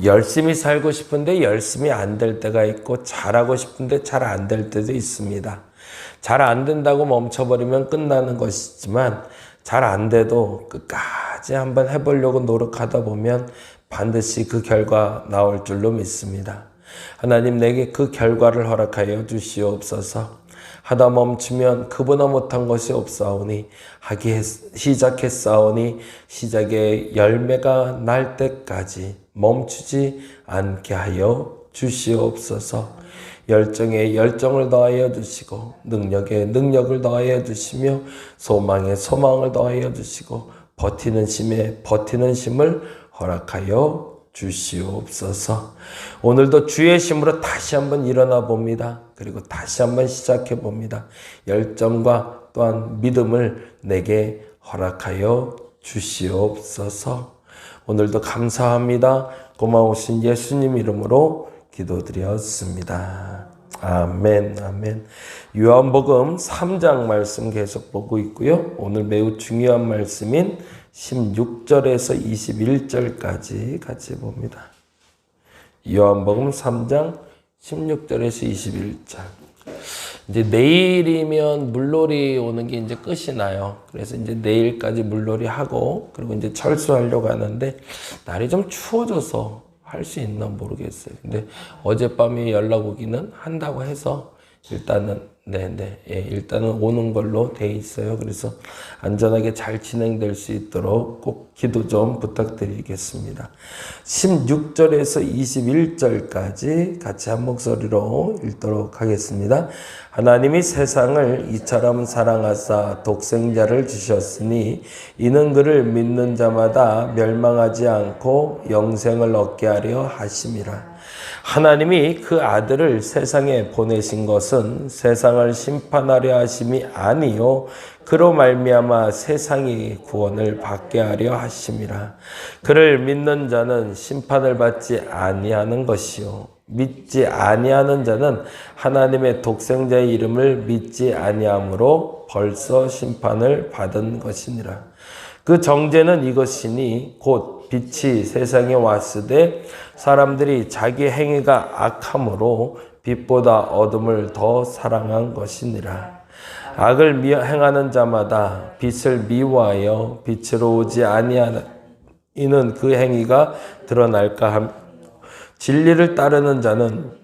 열심히 살고 싶은데 열심히 안 될 때가 있고 잘하고 싶은데 잘 안 될 때도 있습니다. 잘 안 된다고 멈춰버리면 끝나는 것이지만 잘 안 돼도 끝까지 한번 해보려고 노력하다 보면 반드시 그 결과 나올 줄로 믿습니다. 하나님 내게 그 결과를 허락하여 주시옵소서. 하다 멈추면 그보다 못한 것이 없사오니 하기 시작했사오니 시작의 열매가 날 때까지 멈추지 않게 하여 주시옵소서. 열정에 열정을 더하여 주시고 능력에 능력을 더하여 주시며 소망에 소망을 더하여 주시고 버티는 힘에 버티는 힘을 허락하여 주시옵소서. 오늘도 주의 힘으로 다시 한번 일어나 봅니다. 그리고 다시 한번 시작해 봅니다. 열정과 또한 믿음을 내게 허락하여 주시옵소서. 오늘도 감사합니다. 고마우신 예수님 이름으로 기도드렸습니다. 아멘, 아멘. 요한복음 3장 말씀 계속 보고 있고요. 오늘 매우 중요한 말씀인 16절에서 21절까지 같이 봅니다. 요한복음 3장 16절에서 21절. 이제 내일이면 물놀이 오는 게 이제 끝이 나요. 그래서 이제 내일까지 물놀이 하고, 그리고 이제 철수하려고 하는데, 날이 좀 추워져서 할 수 있나 모르겠어요. 근데 어젯밤에 연락 오기는 한다고 해서, 일단은 오는 걸로 돼 있어요. 그래서 안전하게 잘 진행될 수 있도록 꼭 기도 좀 부탁드리겠습니다. 16절에서 21절까지 같이 한 목소리로 읽도록 하겠습니다. 하나님이 세상을 이처럼 사랑하사 독생자를 주셨으니 이는 그를 믿는 자마다 멸망하지 않고 영생을 얻게 하려 하심이라. 하나님이 그 아들을 세상에 보내신 것은 세상을 심판하려 하심이 아니요 그로 말미암아 세상이 구원을 받게 하려 하심이라. 그를 믿는 자는 심판을 받지 아니하는 것이요 믿지 아니하는 자는 하나님의 독생자의 이름을 믿지 아니함으로 벌써 심판을 받은 것이니라. 그 정죄는 이것이니 곧 빛이 세상에 왔으되 사람들이 자기 행위가 악함으로 빛보다 어둠을 더 사랑한 것이니라. 악을 행하는 자마다 빛을 미워하여 빛으로 오지 아니하는 이는 그 행위가 드러날까 함. 진리를 따르는 자는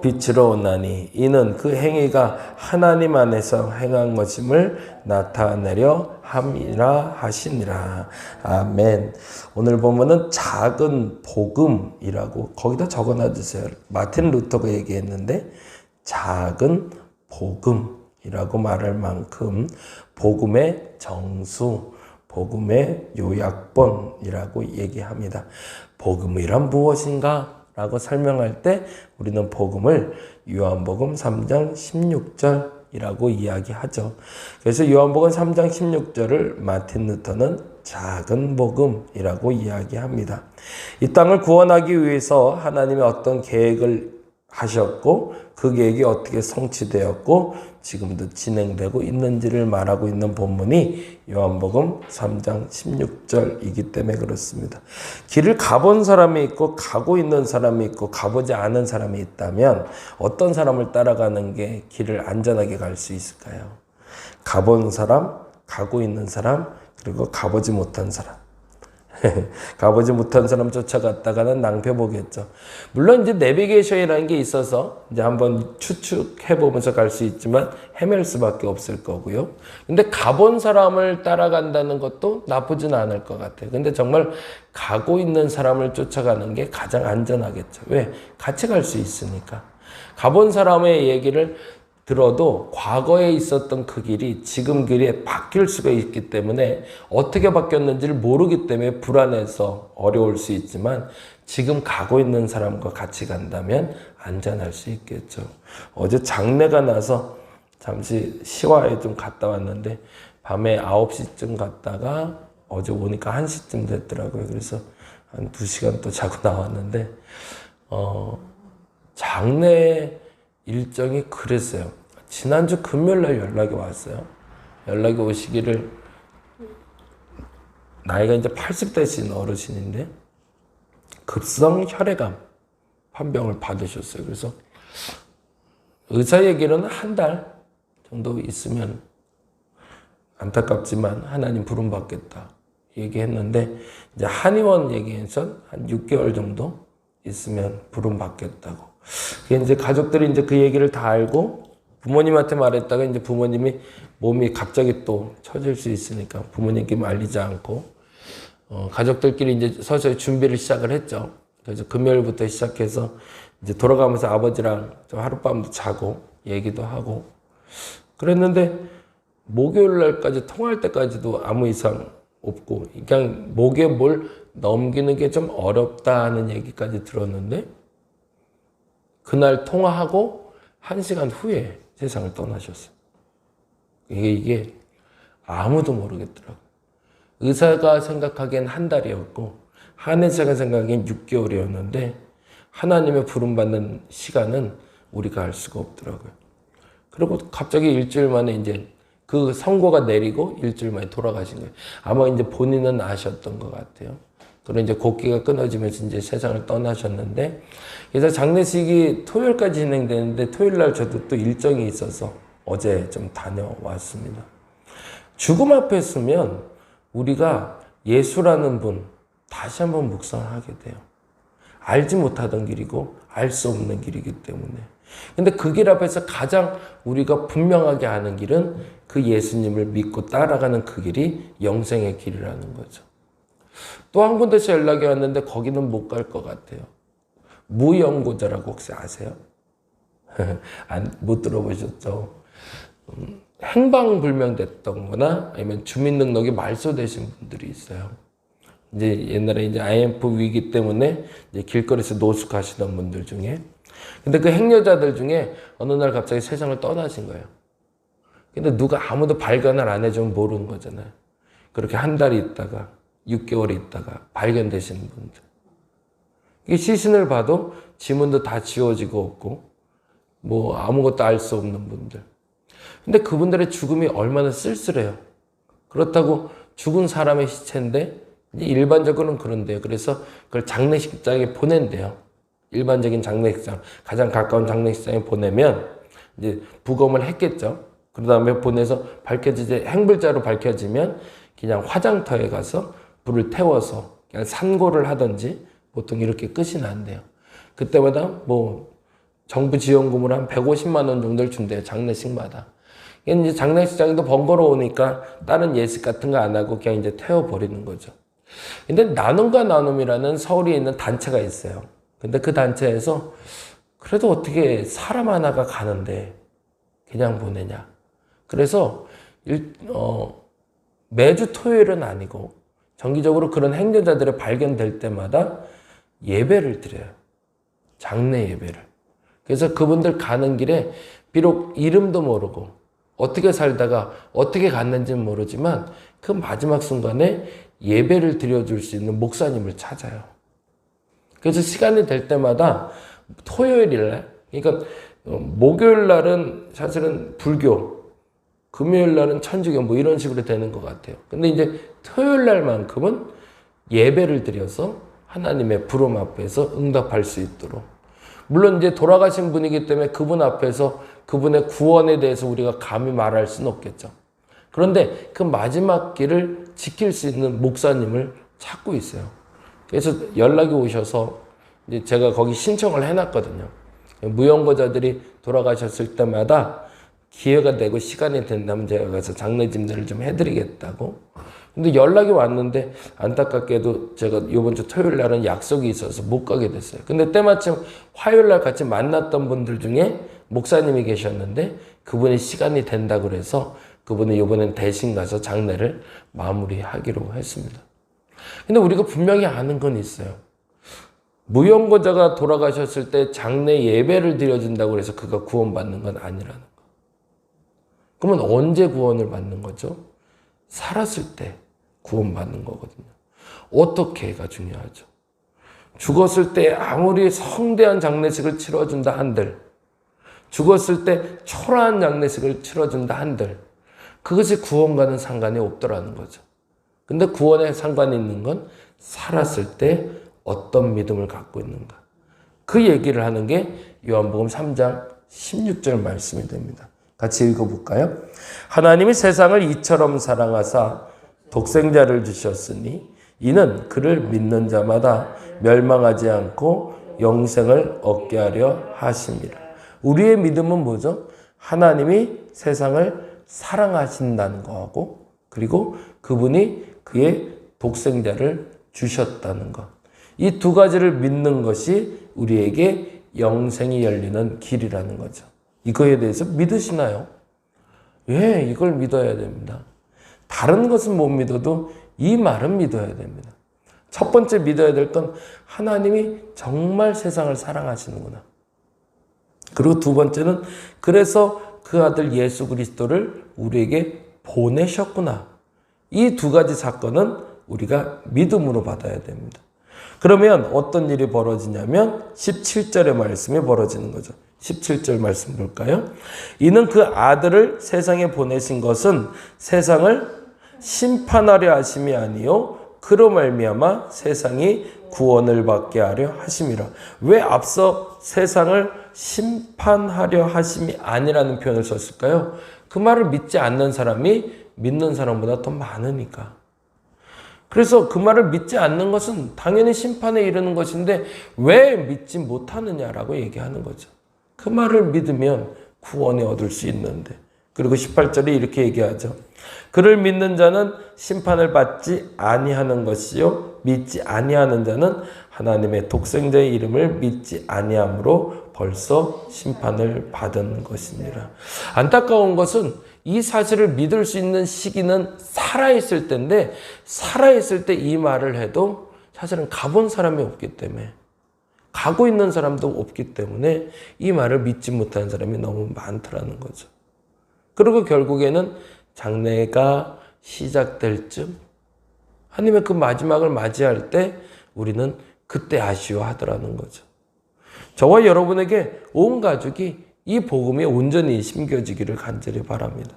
빛으로 오나니 이는 그 행위가 하나님 안에서 행한 것임을 나타내려 함이라 하시니라. 아멘. 오늘 보면은 작은 복음이라고 거기다 적어놔주세요. 마틴 루터가 얘기했는데 작은 복음이라고 말할 만큼 복음의 정수, 복음의 요약본이라고 얘기합니다. 복음이란 무엇인가? 라고 설명할 때 우리는 복음을 요한복음 3장 16절이라고 이야기하죠. 그래서 요한복음 3장 16절을 마틴 루터는 작은 복음이라고 이야기합니다. 이 땅을 구원하기 위해서 하나님이 어떤 계획을 하셨고 그 계획이 어떻게 성취되었고 지금도 진행되고 있는지를 말하고 있는 본문이 요한복음 3장 16절이기 때문에 그렇습니다. 길을 가본 사람이 있고 가고 있는 사람이 있고 가보지 않은 사람이 있다면 어떤 사람을 따라가는 게 길을 안전하게 갈 수 있을까요? 가본 사람, 가고 있는 사람, 그리고 가보지 못한 사람. 가보지 못한 사람 쫓아갔다가는 낭패 보겠죠. 물론 이제 내비게이션이라는 게 있어서 이제 한번 추측해 보면서 갈 수 있지만 헤맬 수밖에 없을 거고요. 근데 가본 사람을 따라간다는 것도 나쁘진 않을 것 같아요. 근데 정말 가고 있는 사람을 쫓아가는 게 가장 안전하겠죠. 왜? 같이 갈 수 있으니까. 가본 사람의 얘기를 들어도 과거에 있었던 그 길이 지금 길에 바뀔 수가 있기 때문에 어떻게 바뀌었는지를 모르기 때문에 불안해서 어려울 수 있지만 지금 가고 있는 사람과 같이 간다면 안전할 수 있겠죠. 어제 장례가 나서 잠시 시화에 좀 갔다 왔는데 밤에 9시쯤 갔다가 어제 오니까 1시쯤 됐더라고요. 그래서 한 2시간 또 자고 나왔는데 장례 일정이 그랬어요. 지난주 금요일날 연락이 왔어요. 연락이 오시기를, 나이가 이제 80 되신 어르신인데 급성 혈액암 판병을 받으셨어요. 그래서 의사 얘기로는 한 달 정도 있으면 안타깝지만 하나님 부름 받겠다 얘기했는데, 이제 한의원 얘기에서 한 6개월 정도 있으면 부름 받겠다고. 그게 이제 가족들이 이제 그 얘기를 다 알고 부모님한테 말했다가 이제 부모님이 몸이 갑자기 또 처질 수 있으니까 부모님께 말리지 않고 가족들끼리 이제 서서히 준비를 시작을 했죠. 그래서 금요일부터 시작해서 이제 돌아가면서 아버지랑 좀 하룻밤도 자고 얘기도 하고 그랬는데, 목요일 날까지 통화할 때까지도 아무 이상 없고, 그냥 목에 뭘 넘기는 게 좀 어렵다는 얘기까지 들었는데, 그날 통화하고 1시간 후에 세상을 떠나셨어요. 이게 아무도 모르겠더라고요. 의사가 생각하기엔 한 달이었고 한의사가 생각하기엔 6개월이었는데 하나님의 부름받는 시간은 우리가 알 수가 없더라고요. 그리고 갑자기 일주일 만에 이제 그 선고가 내리고 일주일 만에 돌아가신 거예요. 아마 이제 본인은 아셨던 것 같아요. 그리고 이제 곡기가 끊어지면서 이제 세상을 떠나셨는데, 그래서 장례식이 토요일까지 진행되는데 토요일 날 저도 또 일정이 있어서 어제 좀 다녀왔습니다. 죽음 앞에 서면 우리가 예수라는 분 다시 한번 묵상하게 돼요. 알지 못하던 길이고 알 수 없는 길이기 때문에. 근데 그 길 앞에서 가장 우리가 분명하게 아는 길은 그 예수님을 믿고 따라가는 그 길이 영생의 길이라는 거죠. 또 한 군데서 연락이 왔는데 거기는 못 갈 것 같아요. 무연고자라고 혹시 아세요? 못 들어보셨죠? 행방불명됐던 거나 아니면 주민등록이 말소되신 분들이 있어요. 이제 옛날에 이제 IMF 위기 때문에 이제 길거리에서 노숙하시던 분들 중에. 근데 그 행여자들 중에 어느 날 갑자기 세상을 떠나신 거예요. 근데 누가 아무도 발견을 안 해주면 모르는 거잖아요. 그렇게 한 달이 있다가 6개월이 있다가 발견되시는 분들. 이 시신을 봐도 지문도 다 지워지고 없고 뭐 아무것도 알 수 없는 분들. 근데 그분들의 죽음이 얼마나 쓸쓸해요. 그렇다고 죽은 사람의 시체인데 일반적으로는 그런데요. 그래서 그걸 장례식장에 보낸대요. 일반적인 장례식장, 가장 가까운 장례식장에 보내면 이제 부검을 했겠죠. 그 다음에 보내서 밝혀지지, 행불자로 밝혀지면 그냥 화장터에 가서 불을 태워서 그냥 산고를 하든지 보통 이렇게 끝이 난대요. 그때마다 뭐 정부 지원금으로 한 150만 원 정도를 준대요. 장례식마다. 이제 장례식장도 번거로우니까 다른 예식 같은 거 안 하고 그냥 이제 태워버리는 거죠. 근데 나눔과 나눔이라는 서울에 있는 단체가 있어요. 근데 그 단체에서 그래도 어떻게 사람 하나가 가는데 그냥 보내냐. 그래서 매주 토요일은 아니고 정기적으로 그런 행여자들이 발견될 때마다 예배를 드려요. 장례 예배를. 그래서 그분들 가는 길에 비록 이름도 모르고 어떻게 살다가 어떻게 갔는지는 모르지만 그 마지막 순간에 예배를 드려줄 수 있는 목사님을 찾아요. 그래서 시간이 될 때마다 토요일 날, 그러니까 목요일 날은 사실은 불교, 금요일 날은 천주교 뭐 이런 식으로 되는 것 같아요. 근데 이제 토요일 날만큼은 예배를 드려서 하나님의 부름 앞에서 응답할 수 있도록. 물론 이제 돌아가신 분이기 때문에 그분 앞에서 그분의 구원에 대해서 우리가 감히 말할 수는 없겠죠. 그런데 그 마지막 길을 지킬 수 있는 목사님을 찾고 있어요. 그래서 연락이 오셔서 이제 제가 거기 신청을 해놨거든요. 무연고자들이 돌아가셨을 때마다 기회가 되고 시간이 된다면 제가 가서 장례짐들을 좀 해드리겠다고. 근데 연락이 왔는데 안타깝게도 제가 이번 주 토요일 날은 약속이 있어서 못 가게 됐어요. 근데 때마침 화요일 날 같이 만났던 분들 중에 목사님이 계셨는데 그분이 시간이 된다고 그래서 그분이 이번엔 대신 가서 장례를 마무리하기로 했습니다. 근데 우리가 분명히 아는 건 있어요. 무연고자가 돌아가셨을 때 장례 예배를 드려준다고 해서 그가 구원받는 건 아니라는 거. 그러면 언제 구원을 받는 거죠? 살았을 때 구원받는 거거든요. 어떻게가 중요하죠. 죽었을 때 아무리 성대한 장례식을 치러준다 한들 죽었을 때 초라한 장례식을 치러준다 한들 그것이 구원과는 상관이 없더라는 거죠. 근데 구원에 상관이 있는 건 살았을 때 어떤 믿음을 갖고 있는가. 그 얘기를 하는 게 요한복음 3장 16절 말씀이 됩니다. 같이 읽어볼까요? 하나님이 세상을 이처럼 사랑하사 독생자를 주셨으니 이는 그를 믿는 자마다 멸망하지 않고 영생을 얻게 하려 하심이라. 우리의 믿음은 뭐죠? 하나님이 세상을 사랑하신다는 거하고 그리고 그분이 그의 독생자를 주셨다는 것. 이 두 가지를 믿는 것이 우리에게 영생이 열리는 길이라는 거죠. 이거에 대해서 믿으시나요? 예, 이걸 믿어야 됩니다. 다른 것은 못 믿어도 이 말은 믿어야 됩니다. 첫 번째 믿어야 될 건 하나님이 정말 세상을 사랑하시는구나. 그리고 두 번째는 그래서 그 아들 예수 그리스도를 우리에게 보내셨구나. 이 두 가지 사건은 우리가 믿음으로 받아야 됩니다. 그러면 어떤 일이 벌어지냐면 17절의 말씀이 벌어지는 거죠. 17절 말씀 볼까요? 이는 그 아들을 세상에 보내신 것은 세상을 심판하려 하심이 아니요 그로 말미암아 세상이 구원을 받게 하려 하심이라. 왜 앞서 세상을 심판하려 하심이 아니라는 표현을 썼을까요? 그 말을 믿지 않는 사람이 믿는 사람보다 더 많으니까. 그래서 그 말을 믿지 않는 것은 당연히 심판에 이르는 것인데 왜 믿지 못하느냐라고 얘기하는 거죠. 그 말을 믿으면 구원을 얻을 수 있는데. 그리고 18절에 이렇게 얘기하죠. 그를 믿는 자는 심판을 받지 아니하는 것이요 믿지 아니하는 자는 하나님의 독생자의 이름을 믿지 아니함으로 벌써 심판을 받은 것이니라. 안타까운 것은 이 사실을 믿을 수 있는 시기는 살아있을 때인데 살아있을 때 이 말을 해도 사실은 가본 사람이 없기 때문에 가고 있는 사람도 없기 때문에 이 말을 믿지 못하는 사람이 너무 많더라는 거죠. 그리고 결국에는 장래가 시작될 쯤 하나님의 그 마지막을 맞이할 때 우리는 그때 아쉬워하더라는 거죠. 저와 여러분에게 온 가족이 이 복음이 온전히 심겨지기를 간절히 바랍니다.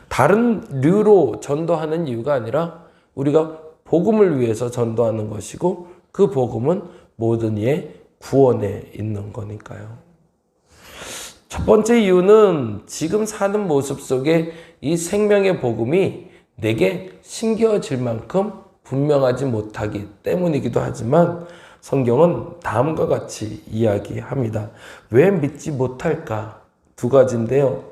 다른 류로 전도하는 이유가 아니라 우리가 복음을 위해서 전도하는 것이고 그 복음은 모든 이의 구원에 있는 거니까요. 첫 번째 이유는 지금 사는 모습 속에 이 생명의 복음이 내게 심겨질 만큼 분명하지 못하기 때문이기도 하지만 성경은 다음과 같이 이야기합니다. 왜 믿지 못할까? 두 가지인데요.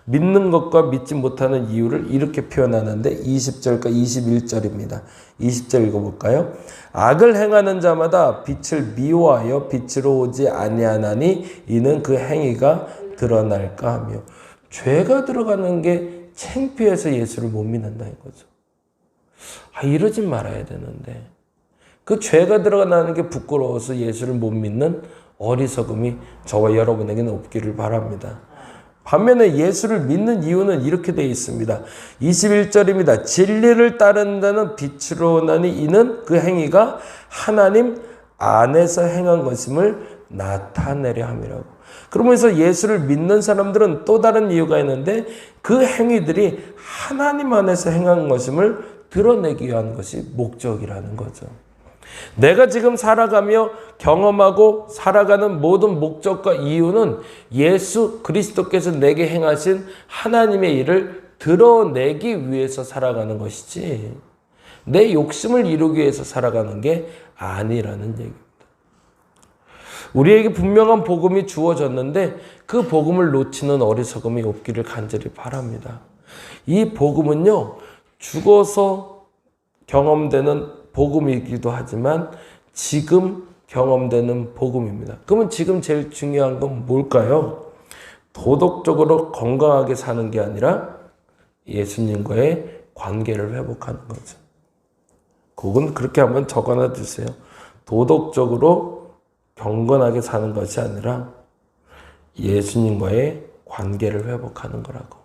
믿는 것과 믿지 못하는 이유를 이렇게 표현하는데 20절과 21절입니다. 20절 읽어볼까요? 악을 행하는 자마다 빛을 미워하여 빛으로 오지 아니하나니 이는 그 행위가 드러날까 하며. 죄가 들어가는 게 창피해서 예수를 못 믿는다는 거죠. 이러지 말아야 되는데 그 죄가 들어가는 게 부끄러워서 예수를 못 믿는 어리석음이 저와 여러분에게는 없기를 바랍니다. 반면에 예수를 믿는 이유는 이렇게 되어 있습니다. 21절입니다. 진리를 따르는 자는 빛으로 오나니 이는 그 행위가 하나님 안에서 행한 것임을 나타내려 함이라고. 그러면서 예수를 믿는 사람들은 또 다른 이유가 있는데 그 행위들이 하나님 안에서 행한 것임을 드러내기 위한 것이 목적이라는 거죠. 내가 지금 살아가며 경험하고 살아가는 모든 목적과 이유는 예수 그리스도께서 내게 행하신 하나님의 일을 드러내기 위해서 살아가는 것이지 내 욕심을 이루기 위해서 살아가는 게 아니라는 얘기입니다. 우리에게 분명한 복음이 주어졌는데 그 복음을 놓치는 어리석음이 없기를 간절히 바랍니다. 이 복음은요, 죽어서 경험되는 복음이기도 하지만 지금 경험되는 복음입니다. 그러면 지금 제일 중요한 건 뭘까요? 도덕적으로 건강하게 사는 게 아니라 예수님과의 관계를 회복하는 거죠. 그건 그렇게 한번 적어놔 주세요. 도덕적으로 경건하게 사는 것이 아니라 예수님과의 관계를 회복하는 거라고.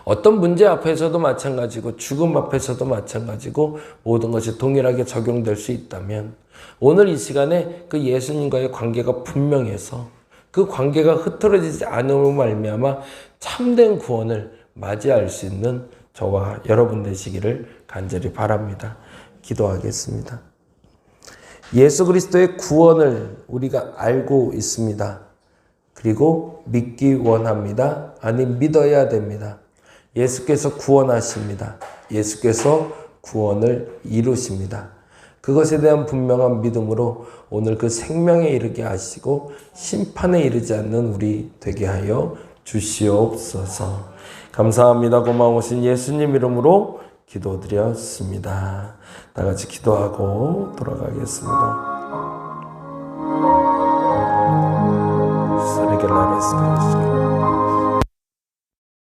어떤 문제 앞에서도 마찬가지고 죽음 앞에서도 마찬가지고 모든 것이 동일하게 적용될 수 있다면 오늘 이 시간에 그 예수님과의 관계가 분명해서 그 관계가 흐트러지지 않음으로 말미암아 참된 구원을 맞이할 수 있는 저와 여러분 되시기를 간절히 바랍니다. 기도하겠습니다. 예수 그리스도의 구원을 우리가 알고 있습니다. 그리고 믿기 원합니다. 아니, 믿어야 됩니다. 예수께서 구원하십니다. 예수께서 구원을 이루십니다. 그것에 대한 분명한 믿음으로 오늘 그 생명에 이르게 하시고 심판에 이르지 않는 우리 되게 하여 주시옵소서. 감사합니다. 고마우신 예수님 이름으로 기도드렸습니다. 다 같이 기도하고 돌아가겠습니다. 사르겔라레스카이스